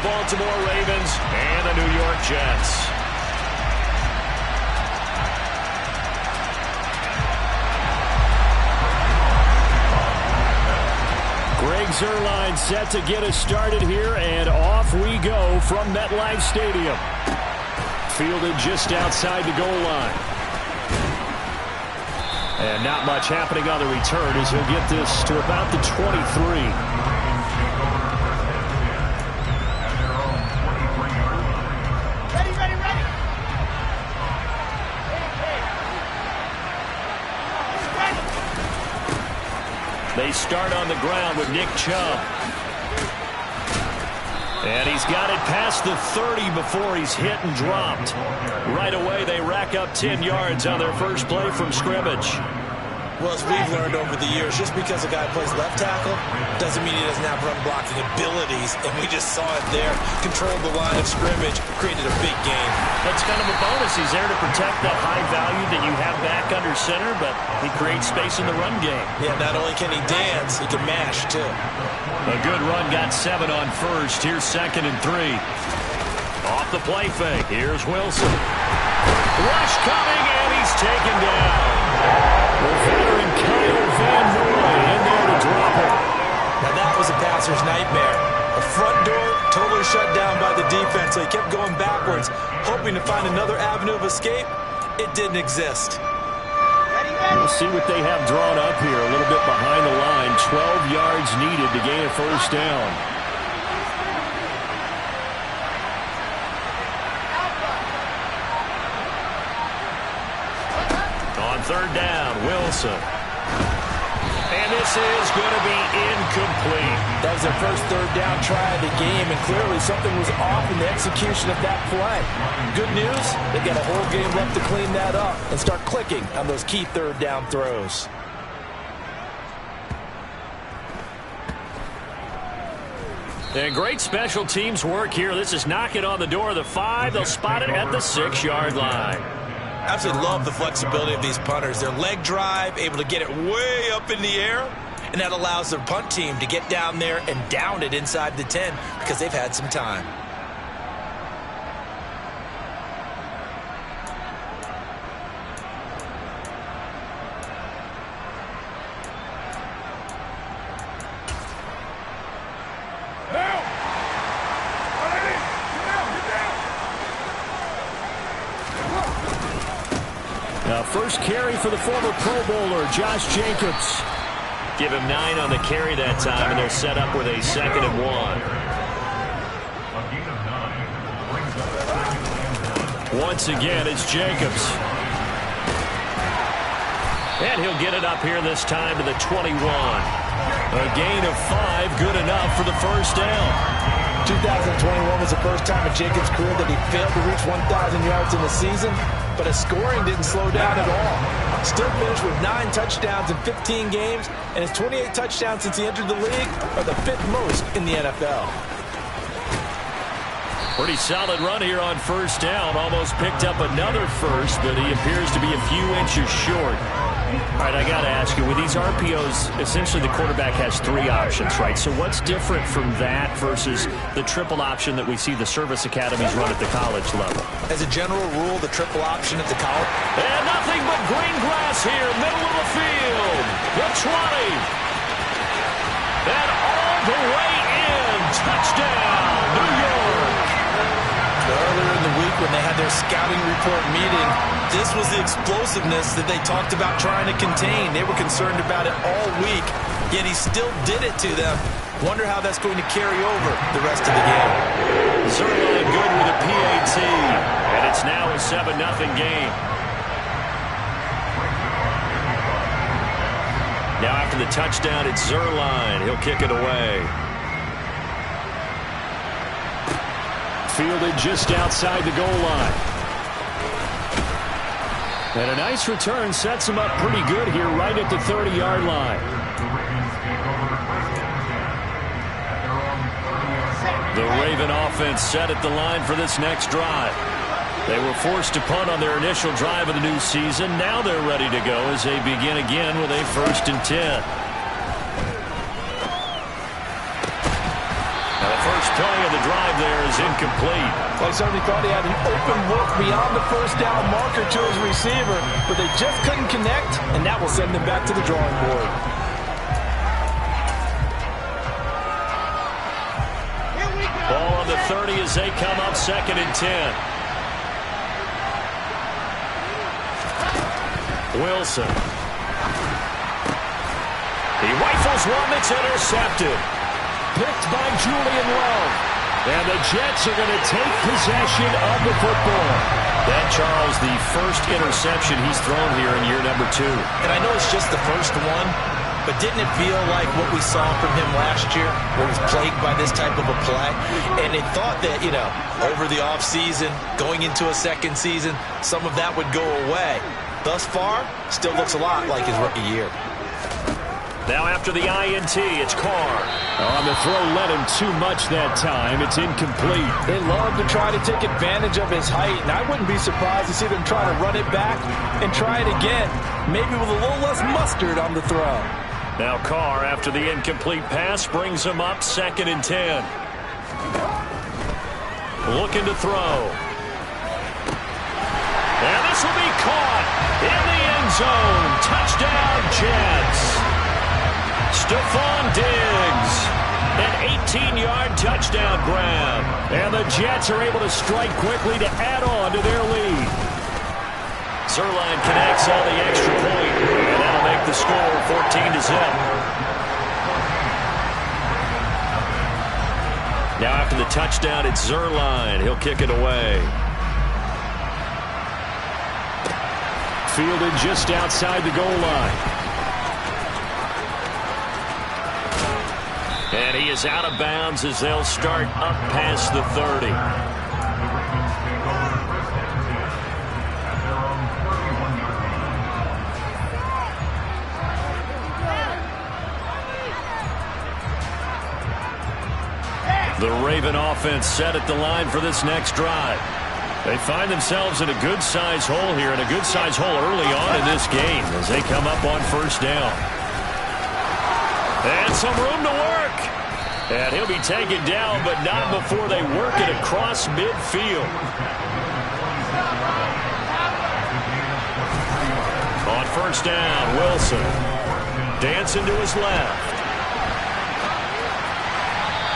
Baltimore Ravens and the New York Jets. Greg Zuerlein set to get us started here, and off we go from MetLife Stadium. Fielded just outside the goal line. And not much happening on the return as he'll get this to about the 23. They start on the ground with Nick Chubb. And he's got it past the 30 before he's hit and dropped. Right away, they rack up 10 yards on their first play from scrimmage. Well, as we've learned over the years, just because a guy plays left tackle doesn't mean he doesn't have run-blocking abilities, and we just saw it there. Controlled the line of scrimmage, created a big game. That's kind of a bonus. He's there to protect that high value that you have back under center, but he creates space in the run game. Yeah, not only can he dance, he can mash, too. A good run, got 7 on first. Here's 2nd and 3. Off the play fake, here's Wilson. Rush coming, and he's taken down. The veteran Kyle Van Noy in there to drop it. Now that was a passer's nightmare. The front door totally shut down by the defense, so he kept going backwards, hoping to find another avenue of escape. It didn't exist. We'll see what they have drawn up here. A little bit behind the line. 12 yards needed to gain a first down. On 3rd down, Wilson. And this is going to be incomplete. That was their first 3rd down try of the game, and clearly something was off in the execution of that play. Good news, they got a whole game left to clean that up and start clicking on those key 3rd down throws. And great special teams work here. This is knocking on the door of the 5. They'll spot it at the 6-yard line. Absolutely love the flexibility of these punters. Their leg drive, able to get it way up in the air, and that allows their punt team to get down there and down it inside the 10 because they've had some time. First carry for the former Pro Bowler, Josh Jacobs. Give him 9 on the carry that time, and they're set up with a 2nd and 1. Once again, it's Jacobs. And he'll get it up here this time to the 21. A gain of 5, good enough for the first down. 2021 was the first time in Jacobs' career that he failed to reach 1,000 yards in a season, but his scoring didn't slow down at all. Still finished with 9 touchdowns in 15 games, and his 28 touchdowns since he entered the league are the 5th most in the NFL. Pretty solid run here on first down. Almost picked up another first, but he appears to be a few inches short. All right, I got to ask you, with these RPOs, essentially the quarterback has 3 options, right? So what's different from that versus the triple option that we see the service academies run at the college level? As a general rule, the triple option at the college. And nothing but green grass here, middle of the field. The 20. And all the way in. Touchdown, New York. Earlier in the week when they had their scouting report meeting, this was the explosiveness that they talked about trying to contain. They were concerned about it all week, yet he still did it to them. Wonder how that's going to carry over the rest of the game. Zuerlein good with a PAT, and it's now a 7-0 game. Now after the touchdown, it's Zuerlein. He'll kick it away. Fielded just outside the goal line. And a nice return sets him up pretty good here right at the 30-yard line. The Raven offense set at the line for this next drive. They were forced to punt on their initial drive of the new season. Now they're ready to go as they begin again with a 1st and 10. Now the first play of the drive there is incomplete. Well, he certainly thought he had an open look beyond the first down marker to his receiver, but they just couldn't connect, and that will send them back to the drawing board. Ball on the 30 as they come up 2nd and 10. Wilson. He rifles one that's intercepted. Picked by Julian Love. And the Jets are going to take possession of the football. That, Charles, the first interception he's thrown here in year number 2. And I know it's just the first one, but didn't it feel like what we saw from him last year, where he was plagued by this type of a play? And they thought that, you know, over the offseason, going into a second season, some of that would go away. Thus far, still looks a lot like his rookie year. Now after the INT, it's Carr. On the throw, led him too much that time. It's incomplete. They love to try to take advantage of his height, and I wouldn't be surprised to see them try to run it back and try it again, maybe with a little less mustard on the throw. Now Carr, after the incomplete pass, brings him up 2nd and 10. Looking to throw. And this will be caught in the end zone. Touchdown, Jets. Stephon Diggs, an 18-yard touchdown grab. And the Jets are able to strike quickly to add on to their lead. Zuerlein connects on the extra point, and that'll make the score 14-0. Now after the touchdown, it's Zuerlein. He'll kick it away. Fielded just outside the goal line. And he is out of bounds as they'll start up past the 30. The Raven offense set at the line for this next drive. They find themselves in a good-sized hole here, and a good-sized hole early on in this game as they come up on 1st down. And some room to work. And he'll be taken down, but not before they work it across midfield. On 1st down, Wilson. Dancing to his left.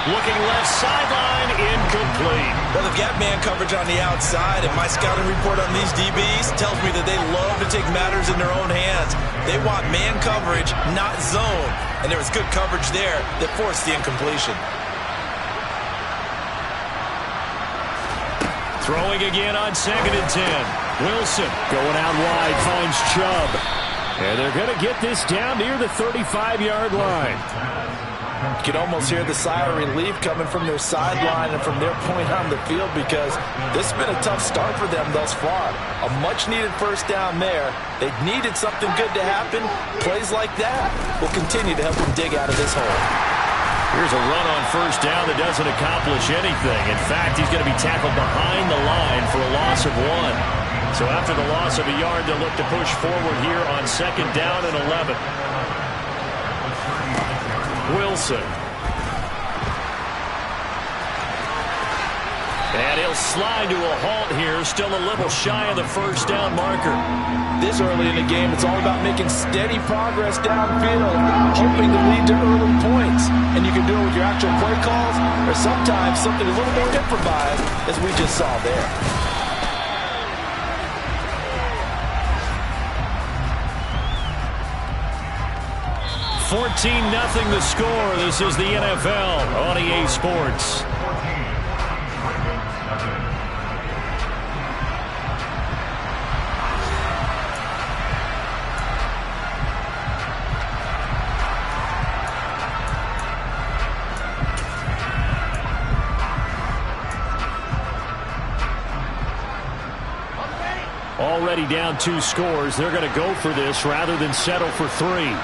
Looking left sideline, incomplete. Well, they've got man coverage on the outside, and my scouting report on these DBs tells me that they love to take matters in their own hands. They want man coverage, not zone. And there was good coverage there that forced the incompletion. Throwing again on 2nd and 10. Wilson going out wide, finds Chubb. And they're going to get this down near the 35-yard line. You can almost hear the sigh of relief coming from their sideline and from their point on the field, because this has been a tough start for them thus far. A much-needed 1st down there. They needed something good to happen. Plays like that will continue to help them dig out of this hole. Here's a run on 1st down that doesn't accomplish anything. In fact, he's going to be tackled behind the line for a loss of 1. So after the loss of a yard, they'll look to push forward here on 2nd down and 11. Wilson. And he'll slide to a halt here, still a little shy of the 1st down marker. This early in the game, it's all about making steady progress downfield, hoping to lead to early points. And you can do it with your actual play calls, or sometimes something a little more improvised, as we just saw there. 14-0 the score. This is the NFL on EA Sports. Already down 2 scores. They're going to go for this rather than settle for 3.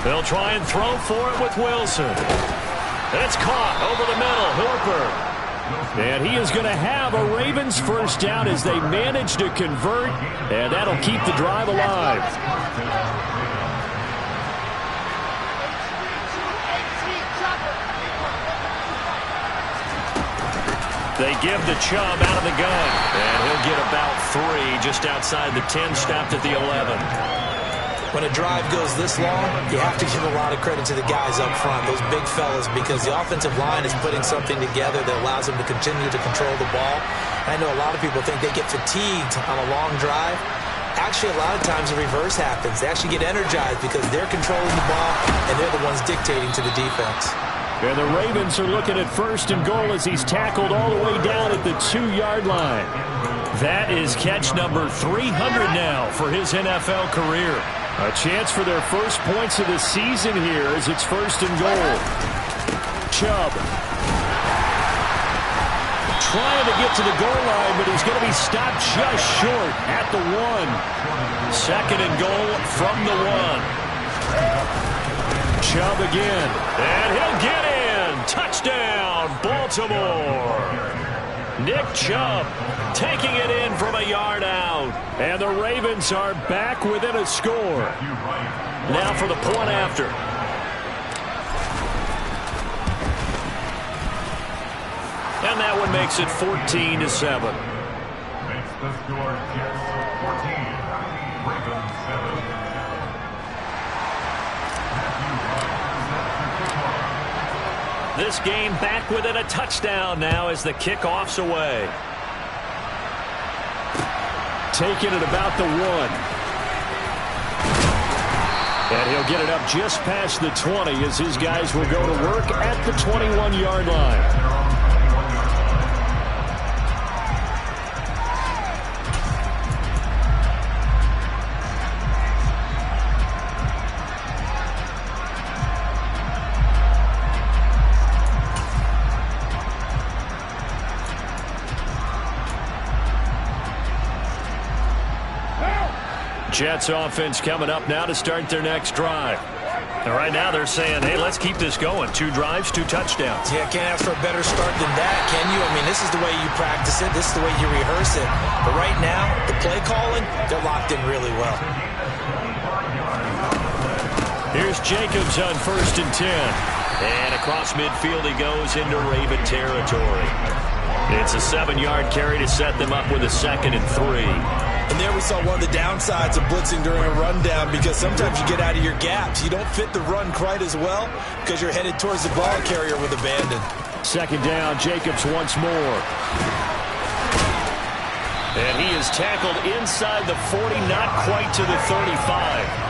They'll try and throw for it with Wilson. And it's caught over the middle. Hooper. And he is going to have a Ravens 1st down as they manage to convert. And that'll keep the drive alive. They give to Chubb out of the gun. And he'll get about 3 just outside the 10, stopped at the 11. When a drive goes this long, you have to give a lot of credit to the guys up front, those big fellas, because the offensive line is putting something together that allows them to continue to control the ball. I know a lot of people think they get fatigued on a long drive. Actually, a lot of times the reverse happens. They actually get energized because they're controlling the ball, and they're the ones dictating to the defense. And the Ravens are looking at 1st and goal as he's tackled all the way down at the 2-yard line. That is catch number 300 now for his NFL career. A chance for their first points of the season here as it's 1st and goal. Chubb trying to get to the goal line, but he's going to be stopped just short at the 1. 2nd and goal from the 1. Chubb again. And he'll get in. Touchdown, Baltimore. Nick Chubb taking it in from a yard out. And the Ravens are back within a score. Now for the point after. And that one makes it 14-7. Makes the score Jets 14, Ravens 7. This game back within a touchdown now as the kickoff's away. Taking it about the 1. And he'll get it up just past the 20 as his guys will go to work at the 21-yard line. Jets offense coming up now to start their next drive. And right now they're saying, hey, let's keep this going. 2 drives, 2 touchdowns. Yeah, can't ask for a better start than that, can you? I mean, this is the way you practice it. This is the way you rehearse it. But right now, the play calling, they're locked in really well. Here's Jacobs on 1st and 10. And across midfield he goes into Raven territory. It's a 7-yard carry to set them up with a 2nd and 3. And there we saw one of the downsides of blitzing during a rundown, because sometimes you get out of your gaps. You don't fit the run quite as well because you're headed towards the ball carrier with abandon. 2nd down, Jacobs once more. And he is tackled inside the 40, not quite to the 35.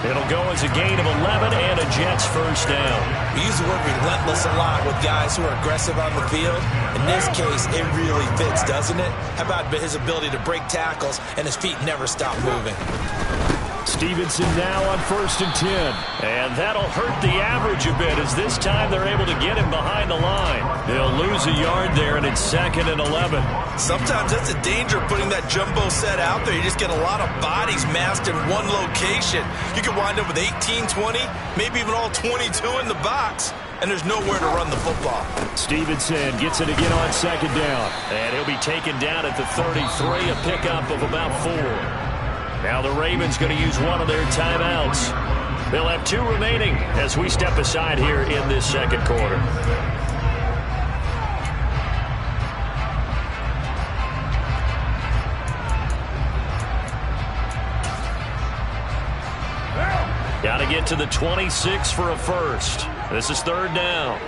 It'll go as a gain of 11 and a Jets 1st down. We use the word relentless a lot with guys who are aggressive on the field. In this case, it really fits, doesn't it? How about his ability to break tackles and his feet never stop moving? Stevenson now on 1st and 10. And that'll hurt the average a bit as this time they're able to get him behind the line. They'll lose a yard there, and it's 2nd and 11. Sometimes that's a danger of putting that jumbo set out there. You just get a lot of bodies massed in one location. You could wind up with 18, 20, maybe even all 22 in the box, and there's nowhere to run the football. Stevenson gets it again on 2nd down. And he'll be taken down at the 33, a pickup of about 4. Now the Ravens going to use one of their timeouts. They'll have 2 remaining as we step aside here in this 2nd quarter. Got to get to the 26 for a first. This is 3rd down.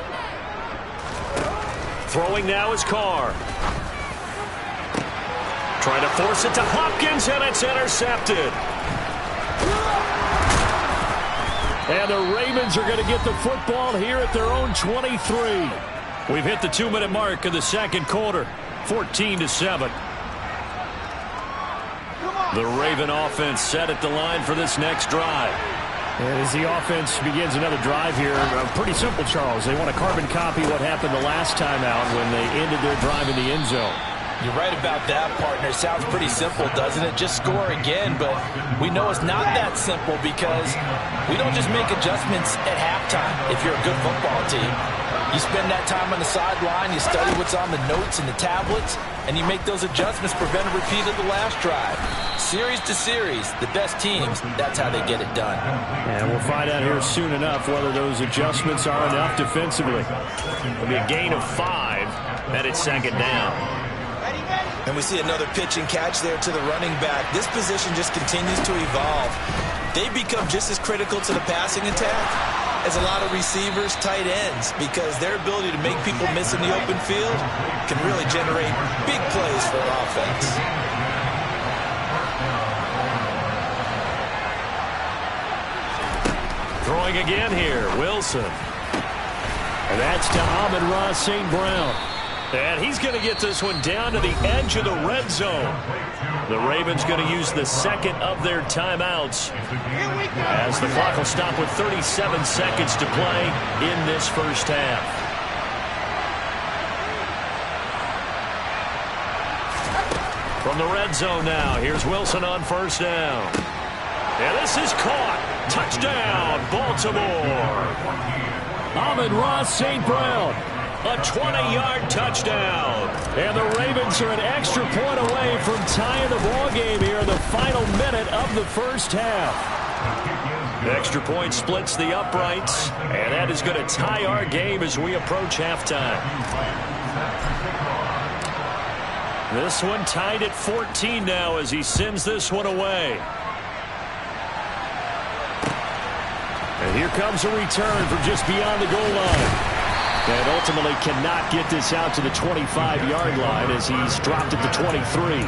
Throwing now is Carr. Trying to force it to Hopkins, and it's intercepted. And the Ravens are going to get the football here at their own 23. We've hit the 2-minute mark of the 2nd quarter, 14-7. The Raven offense set at the line for this next drive. And as the offense begins another drive here, pretty simple, Charles. They want to carbon copy what happened the last time out when they ended their drive in the end zone. You're right about that, partner. It sounds pretty simple, doesn't it? Just score again, but we know it's not that simple because we don't just make adjustments at halftime if you're a good football team. You spend that time on the sideline, you study what's on the notes and the tablets, and you make those adjustments, prevent a repeat of the last drive. Series to series, the best teams, that's how they get it done. And we'll find out here soon enough whether those adjustments are enough defensively. It'll be a gain of 5, and it's second down. And we see another pitch and catch there to the running back. This position just continues to evolve. They become just as critical to the passing attack as a lot of receivers, tight ends, because their ability to make people miss in the open field can really generate big plays for an offense. Throwing again here, Wilson. And that's to Amon-Ra St. Brown. And he's going to get this one down to the edge of the red zone. The Ravens going to use the second of their timeouts as the clock will stop with 37 seconds to play in this first half. From the red zone now, here's Wilson on first down. And this is caught. Touchdown, Baltimore. Amon-Ra St. Brown. A 20-yard touchdown. And the Ravens are an extra point away from tying the ball game here in the final minute of the first half. The extra point splits the uprights, and that is going to tie our game as we approach halftime. This one tied at 14 now as he sends this one away. And here comes a return from just beyond the goal line. And ultimately cannot get this out to the 25-yard line as he's dropped at the 23.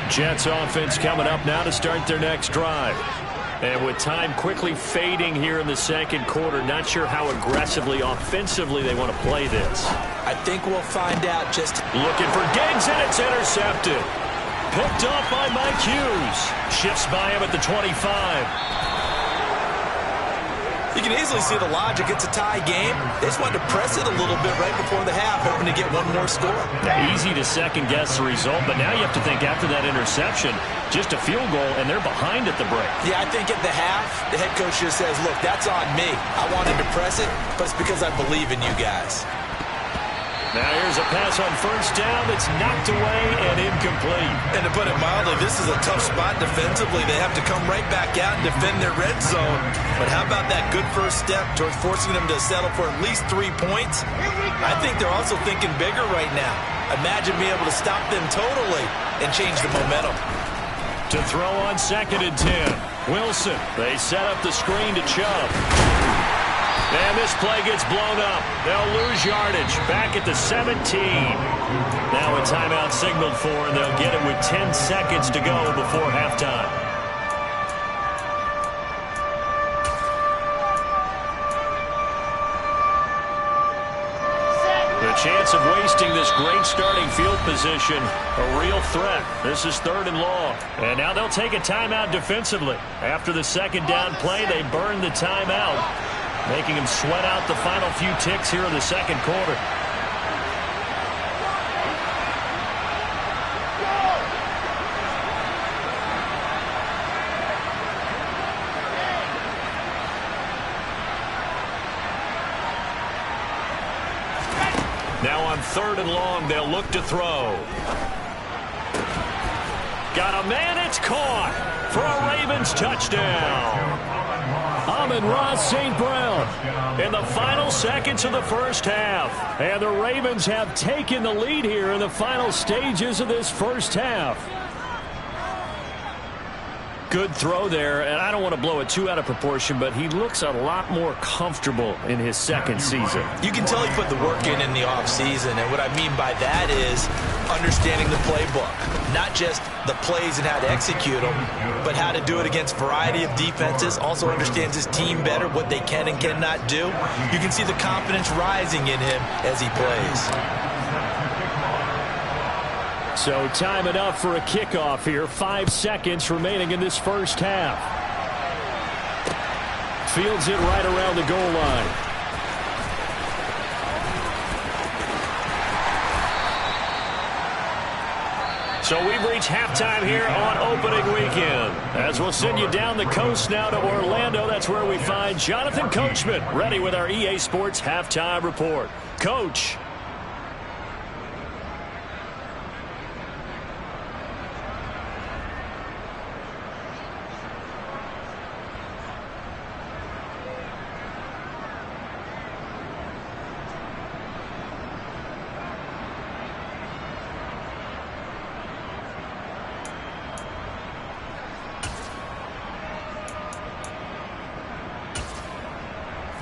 Jets offense coming up now to start their next drive. And with time quickly fading here in the second quarter, not sure how aggressively, offensively they want to play this. I think we'll find out just... Looking for Diggs, and it's intercepted. Picked off by Mike Hughes. Shifts by him at the 25. You can easily see the logic. It's a tie game. They just wanted to press it a little bit right before the half, hoping to get one more score. Easy to second-guess the result, but now you have to think after that interception, just a field goal, and they're behind at the break. Yeah, I think at the half, the head coach just says, look, that's on me. I wanted to press it, but it's because I believe in you guys. Now here's a pass on first down that's knocked away and incomplete. And to put it mildly, this is a tough spot defensively. They have to come right back out and defend their red zone. But how about that good first step towards forcing them to settle for at least 3 points? I think they're also thinking bigger right now. Imagine being able to stop them totally and change the momentum. To throw on 2nd and 10. Wilson. They set up the screen to Chubb. And this play gets blown up. They'll lose yardage back at the 17. Now a timeout signaled for, and they'll get it with 10 seconds to go before halftime. The chance of wasting this great starting field position, a real threat. This is 3rd and long. And now they'll take a timeout defensively. After the second down play, they burn the timeout, making him sweat out the final few ticks here in the second quarter. Now on 3rd and long, they'll look to throw. Got a man, it's caught for a Ravens touchdown. Amon-Ra St. Brown In the final seconds of the first half. And the Ravens have taken the lead here in the final stages of this first half. Good throw there, and I don't want to blow it too out of proportion, but he looks a lot more comfortable in his second season. You can tell he put the work in the offseason, and what I mean by that is understanding the playbook. Not just the plays and how to execute them, but how to do it against a variety of defenses. Also understands his team better, what they can and cannot do. You can see the confidence rising in him as he plays. So time enough for a kickoff here. 5 seconds remaining in this first half. Fields it right around the goal line. So we've reached halftime here on opening weekend. As we'll send you down the coast now to Orlando, that's where we find Jonathan Coachman ready with our EA Sports halftime report. Coach.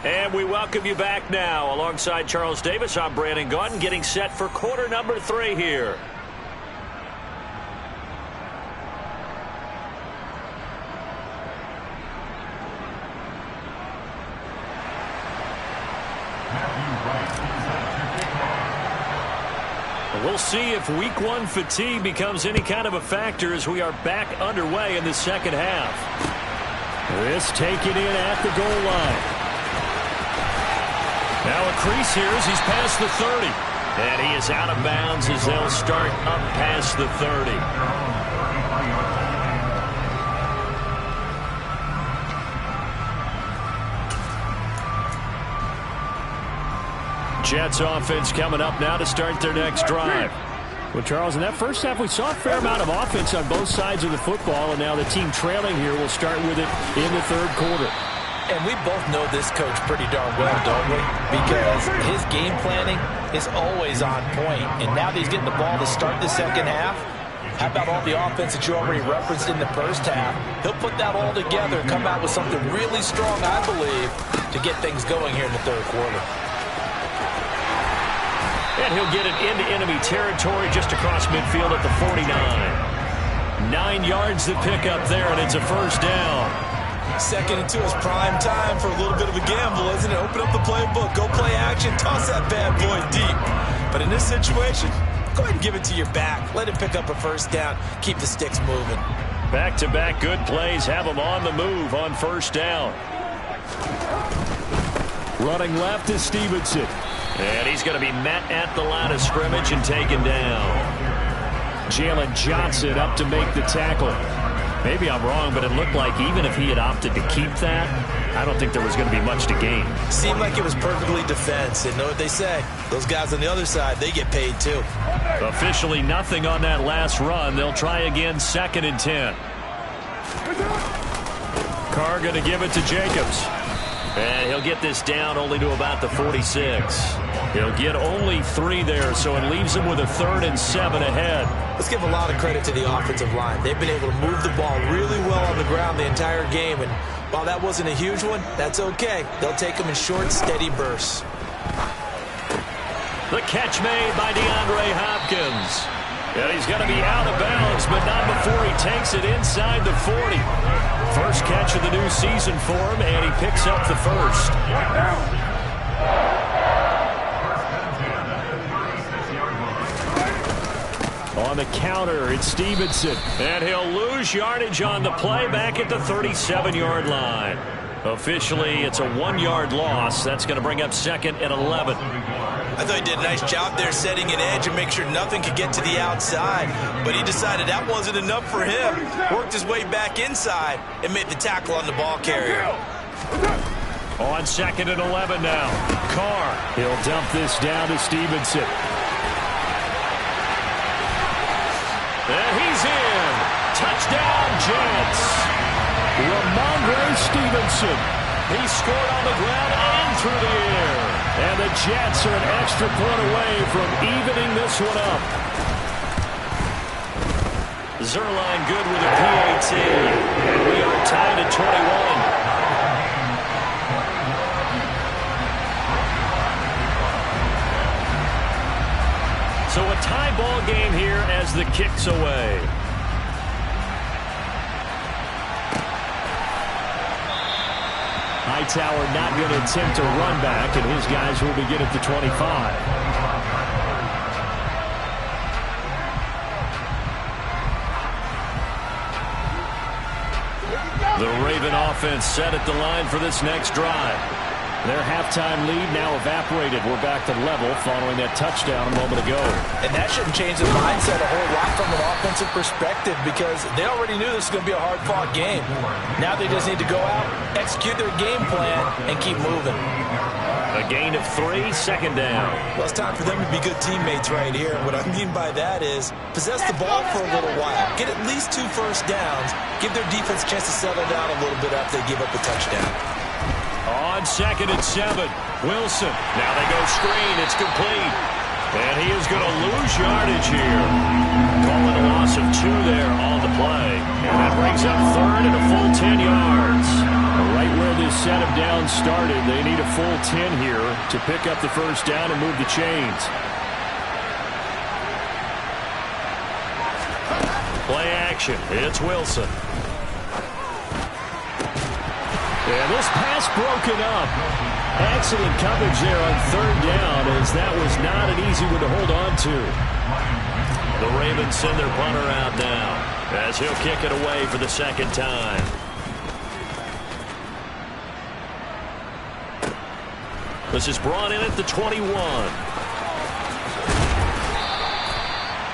And we welcome you back now. Alongside Charles Davis, I'm Brandon Gaudin, getting set for quarter number 3 here. We'll see if week 1 fatigue becomes any kind of a factor as we are back underway in the second half. This taken in at the goal line. Now a crease here as he's past the 30. And he is out of bounds as they'll start up past the 30. Jets offense coming up now to start their next drive. Well, Charles, in that first half, we saw a fair amount of offense on both sides of the football, and now the team trailing here will start with it in the third quarter. And we both know this coach pretty darn well, don't we? Because his game planning is always on point. And now that he's getting the ball to start the second half, how about all the offense that you already referenced in the first half? He'll put that all together and come out with something really strong, I believe, to get things going here in the third quarter. And he'll get it into enemy territory just across midfield at the 49. 9 yards to pick up there, and it's a first down. 2nd and 2 is prime time for a little bit of a gamble, isn't it? Open up the playbook, go play action, toss that bad boy deep. But in this situation, go ahead and give it to your back. Let him pick up a first down. Keep the sticks moving. Back-to-back good plays have him on the move on first down. Running left is Stevenson. And he's going to be met at the line of scrimmage and taken down. Jalen Johnson up to make the tackle. Maybe I'm wrong, but it looked like even if he had opted to keep that, I don't think there was going to be much to gain. Seemed like it was perfectly defense. And know what they say? Those guys on the other side, they get paid too. Officially nothing on that last run. They'll try again, 2nd and 10. Carr going to give it to Jacobs. And he'll get this down only to about the 46. He'll get only 3 there, so it leaves him with a 3rd and 7 ahead. Let's give a lot of credit to the offensive line. They've been able to move the ball really well on the ground the entire game. And while that wasn't a huge one, that's okay. They'll take them in short, steady bursts. The catch made by DeAndre Hopkins. And he's going to be out of bounds, but not before he takes it inside the 40. First catch of the new season for him, and he picks up the first. On the counter, it's Stevenson. And he'll lose yardage on the play back at the 37-yard line. Officially, it's a 1-yard loss. That's going to bring up 2nd and 11. I thought he did a nice job there setting an edge and make sure nothing could get to the outside. But he decided that wasn't enough for him. Worked his way back inside and made the tackle on the ball carrier. On 2nd and 11 now. Carr. He'll dump this down to Stevenson. And he's in. Touchdown, Jets. Ramondre Stevenson. He scored on the ground and through the air. And the Jets are an extra point away from evening this one up. Zerline good with a PAT. And we are tied at 21. So a tie ball game here as the kick's away. Hightower not going to attempt a run back, and his guys will begin at the 25. The Raven offense set at the line for this next drive. Their halftime lead now evaporated. We're back to level following that touchdown a moment ago. And that shouldn't change the mindset a whole lot from an offensive perspective because they already knew this was going to be a hard-fought game. Now they just need to go out, execute their game plan, and keep moving. A gain of 3, second down. Well, it's time for them to be good teammates right here. What I mean by that is possess the ball for a little while. Get at least 2 first downs. Give their defense a chance to settle down a little bit after they give up a touchdown. On 2nd and 7, Wilson. Now they go screen. It's complete. And he is going to lose yardage here. Calling a loss of 2 there on the play. And that brings up 3rd and a full 10 yards. Right where this set of downs started, they need a full 10 here to pick up the first down and move the chains. Play action. It's Wilson. And this pass broken up. Excellent coverage there on 3rd down as that was not an easy one to hold on to. The Ravens send their punter out now as he'll kick it away for the 2nd time. This is brought in at the 21.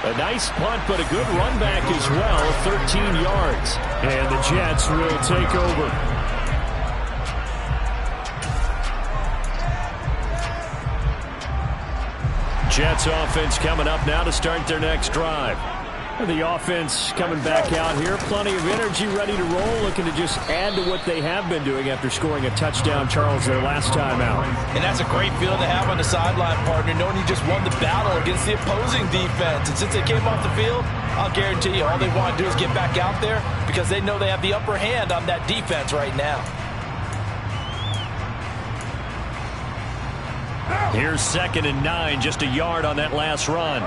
A nice punt, but a good run back as well, 13 yards. And the Jets will take over. Jets offense coming up now to start their next drive. The offense coming back out here. Plenty of energy, ready to roll, looking to just add to what they have been doing after scoring a touchdown, Charles, their last time out. And that's a great feeling to have on the sideline, partner, knowing you just won the battle against the opposing defense. And since they came off the field, I'll guarantee you all they want to do is get back out there because they know they have the upper hand on that defense right now. Here's 2nd and 9, just a yard on that last run.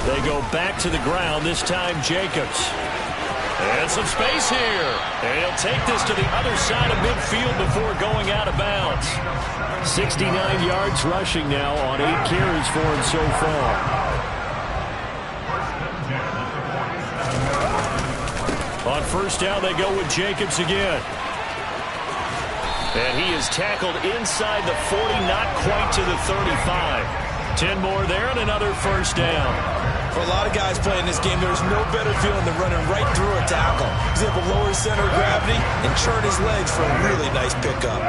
They go back to the ground, this time Jacobs. And some space here. And he'll take this to the other side of midfield before going out of bounds. 69 yards rushing now on 8 carries for him so far. On 1st down, they go with Jacobs again. And he is tackled inside the 40, not quite to the 35. 10 more there and another 1st down. For a lot of guys playing this game, there's no better feeling than running right through a tackle. He's able to lower his center of gravity and churn his legs for a really nice pickup.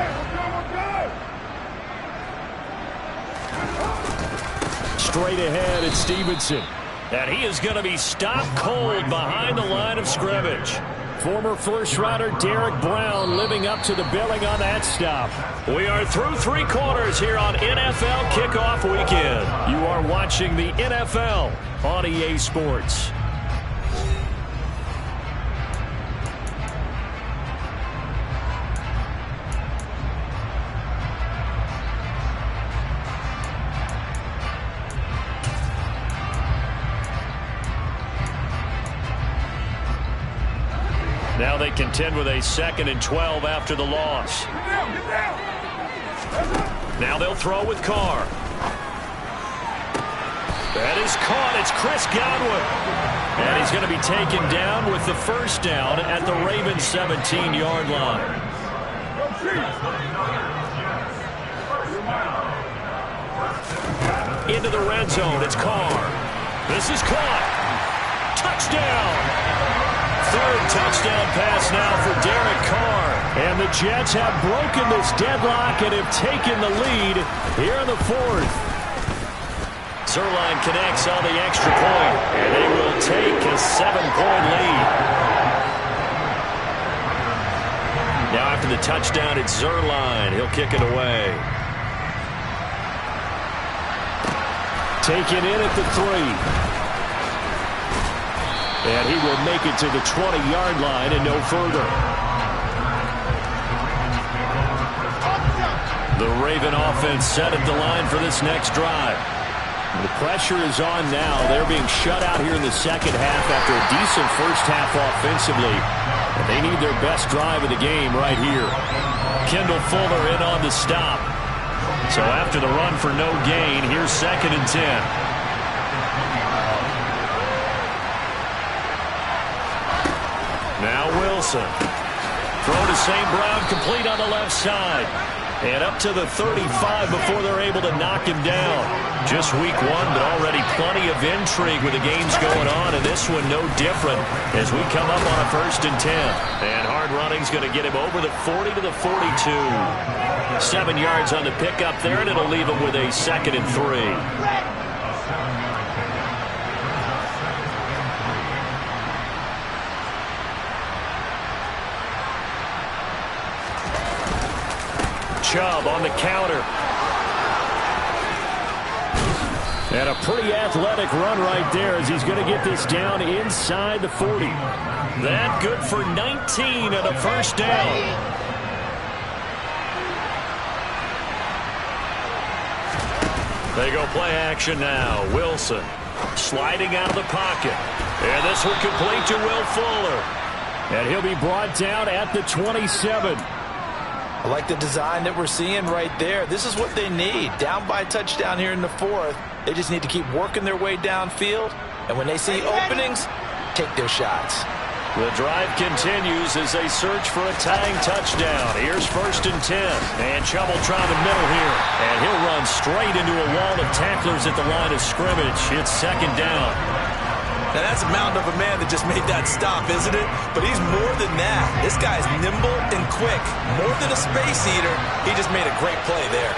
Straight ahead, it's Stevenson. And he is going to be stopped cold behind the line of scrimmage. Former first-rounder Derek Brown living up to the billing on that stop. We are through 3 quarters here on NFL Kickoff Weekend. You are watching the NFL on EA Sports. Now they contend with a 2nd and 12 after the loss. Now they'll throw with Carr. That is caught. It's Chris Godwin. And he's going to be taken down with the 1st down at the Ravens' 17-yard line. Into the red zone. It's Carr. This is caught. Touchdown. 3rd touchdown pass now for Derek Carr. And the Jets have broken this deadlock and have taken the lead here in the 4th. Zuerlein connects on the extra point, and they will take a 7-point lead. Now after the touchdown, it's Zuerlein. He'll kick it away. Taken in at the 3. And he will make it to the 20-yard line and no further. The Raven offense set at the line for this next drive. The pressure is on now. They're being shut out here in the 2nd half after a decent 1st half offensively. And they need their best drive of the game right here. Kendall Fuller in on the stop. So after the run for no gain, here's 2nd and 10. Now Wilson Throw to St. Brown, complete on the left side. And up to the 35 before they're able to knock him down. Just week one, but already plenty of intrigue with the games going on, and this one no different as we come up on a 1st and 10. And hard running's going to get him over the 40 to the 42. 7 yards on the pickup there, and it'll leave him with a 2nd and 3. Chubb on the counter. And a pretty athletic run right there as he's going to get this down inside the 40. That good for 19 and a 1st down. They go play action now. Wilson sliding out of the pocket. And this one complete to Will Fuller. And he'll be brought down at the 27. I like the design that we're seeing right there. This is what they need. Down by a touchdown here in the 4th. They just need to keep working their way downfield. And when they see openings, take their shots. The drive continues as they search for a tying touchdown. Here's 1st and 10. And Chubb will try the middle here. And he'll run straight into a wall of tacklers at the line of scrimmage. It's 2nd down. Now that's a mountain of a man that just made that stop, isn't it? But he's more than that. This guy's nimble and quick. More than a space eater, he just made a great play there.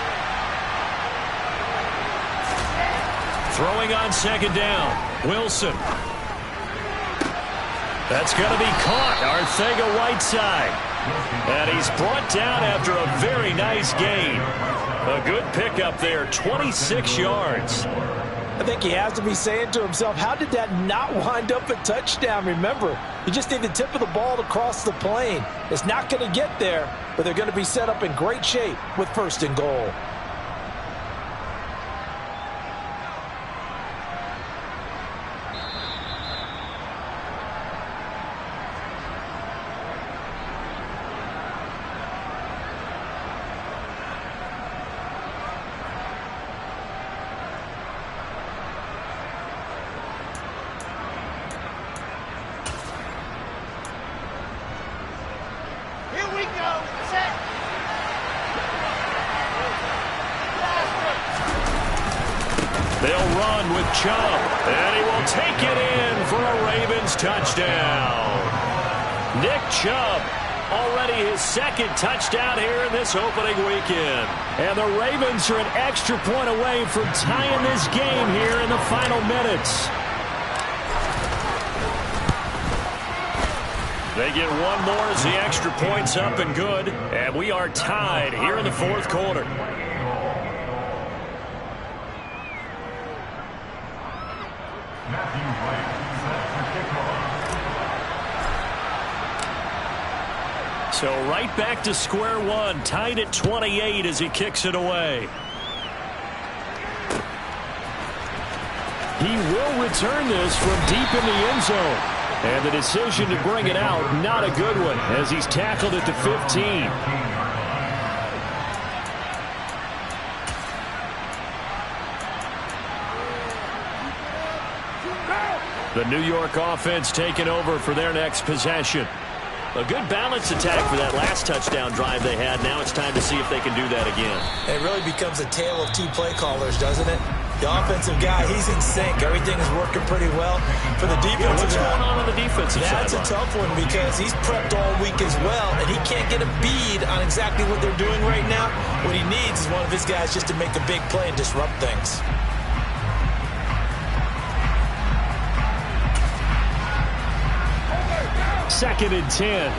Throwing on 2nd down. Wilson. That's going to be caught. Arcega-Whiteside. And he's brought down after a very nice gain. A good pickup there, 26 yards. I think he has to be saying to himself, how did that not wind up a touchdown? Remember, you just need the tip of the ball to cross the plane. It's not going to get there, but they're going to be set up in great shape with 1st and goal. They'll run with Chubb, and he will take it in for a Ravens touchdown. Nick Chubb, already his 2nd touchdown here in this opening weekend. And the Ravens are an extra point away from tying this game here in the final minutes. They get one more as the extra point's up and good. And we are tied here in the 4th quarter. So right back to square one, tied at 28 as he kicks it away. He will return this from deep in the end zone. And the decision to bring it out, not a good one, as he's tackled at the 15. The New York offense taking over for their next possession. A good balanced attack for that last touchdown drive they had. Now it's time to see if they can do that again. It really becomes a tale of 2 play callers, doesn't it? The offensive guy, he's in sync. Everything is working pretty well. For the defensive guy, what's going on the defensive side? That's a tough one because he's prepped all week as well, and he can't get a bead on exactly what they're doing right now. What he needs is one of his guys just to make a big play and disrupt things. Second and 10.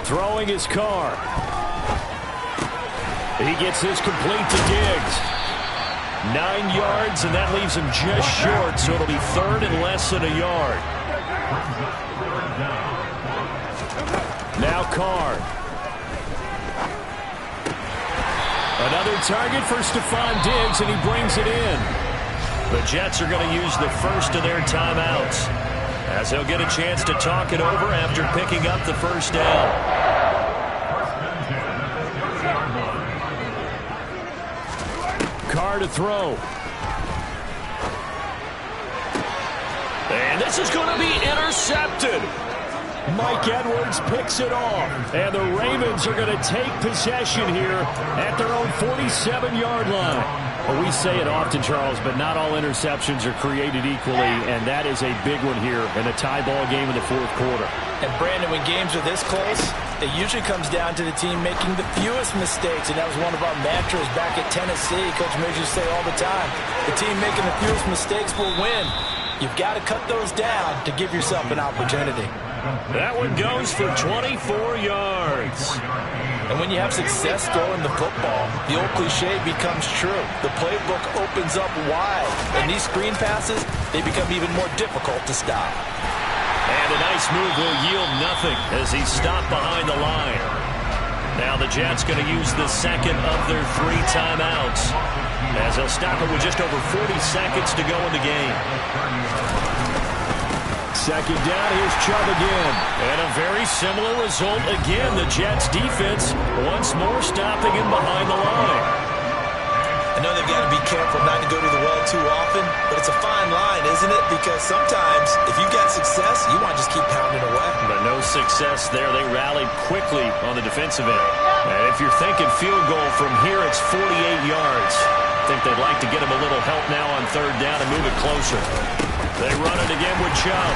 Throwing his car. He gets this complete to Diggs. 9 yards, and that leaves him just short, so it'll be 3rd and less than a yard. Now Carr. Another target for Stephon Diggs, and he brings it in. The Jets are going to use the first of their timeouts, as they'll get a chance to talk it over after picking up the 1st down. Carr to throw. And this is going to be intercepted. Mike Edwards picks it off. And the Ravens are going to take possession here at their own 47-yard line. Well, we say it often, Charles, but not all interceptions are created equally, and that is a big one here in a tie ball game in the fourth quarter. And, Brandon, when games are this close, it usually comes down to the team making the fewest mistakes, and that was one of our mantras back at Tennessee. Coach Mills used to say all the time, the team making the fewest mistakes will win. You've got to cut those down to give yourself an opportunity. That one goes for 24 yards. And when you have success throwing the football, the old cliche becomes true. The playbook opens up wide, and these screen passes, they become even more difficult to stop. And a nice move will yield nothing as he's stopped behind the line. Now the Jets going to use the second of their 3 timeouts as they'll stop it with just over 40 seconds to go in the game. Second down, here's Chubb again. And a very similar result again. The Jets defense once more stopping him behind the line. I know they've got to be careful not to go to the well too often, but it's a fine line, isn't it? Because sometimes if you've got success, you want to just keep pounding away. But no success there. They rallied quickly on the defensive end. And if you're thinking field goal from here, it's 48 yards. I think they'd like to get him a little help now on third down and move it closer. They run it again with Chubb.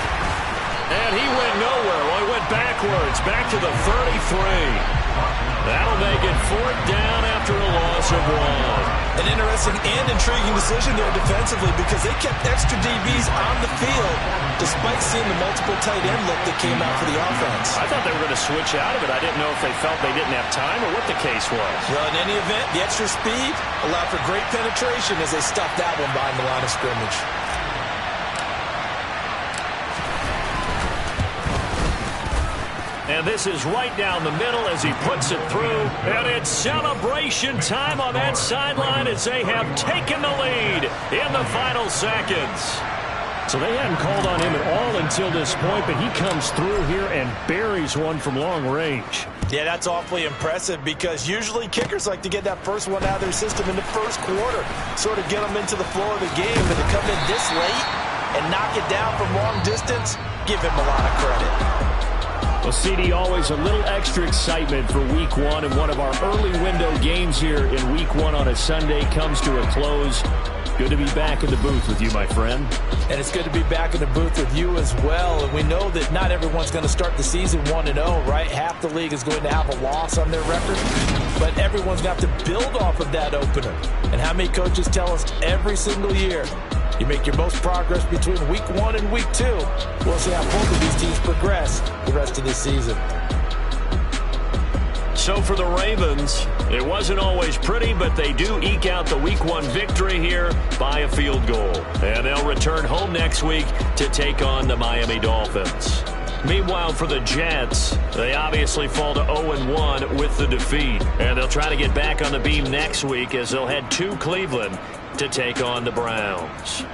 And he went nowhere. Well, he went backwards, back to the 33. That'll make it 4th down after a loss of 1. An interesting and intriguing decision there defensively because they kept extra DBs on the field despite seeing the multiple tight end look that came out for the offense. I thought they were going to switch out of it. I didn't know if they felt they didn't have time or what the case was. Well, in any event, the extra speed allowed for great penetration as they stopped that one behind the line of scrimmage. And this is right down the middle as he puts it through. And it's celebration time on that sideline as they have taken the lead in the final seconds. So they hadn't called on him at all until this point, but he comes through here and buries one from long range. Yeah, that's awfully impressive because usually kickers like to get that first one out of their system in the first quarter, sort of get them into the flow of the game, but to come in this late and knock it down from long distance, give him a lot of credit. Well, CD, always a little extra excitement for Week 1, and one of our early window games here in Week 1 on a Sunday comes to a close. Good to be back in the booth with you, my friend. And it's good to be back in the booth with you as well. And we know that not everyone's going to start the season 1-0, right? Half the league is going to have a loss on their record. But everyone's got to build off of that opener. And how many coaches tell us every single year, you make your most progress between Week 1 and Week 2. We'll see how both of these teams progress the rest of this season. So for the Ravens, it wasn't always pretty, but they do eke out the Week 1 victory here by a field goal. And they'll return home next week to take on the Miami Dolphins. Meanwhile, for the Jets, they obviously fall to 0-1 with the defeat. And they'll try to get back on the beam next week as they'll head to Cleveland to take on the Browns.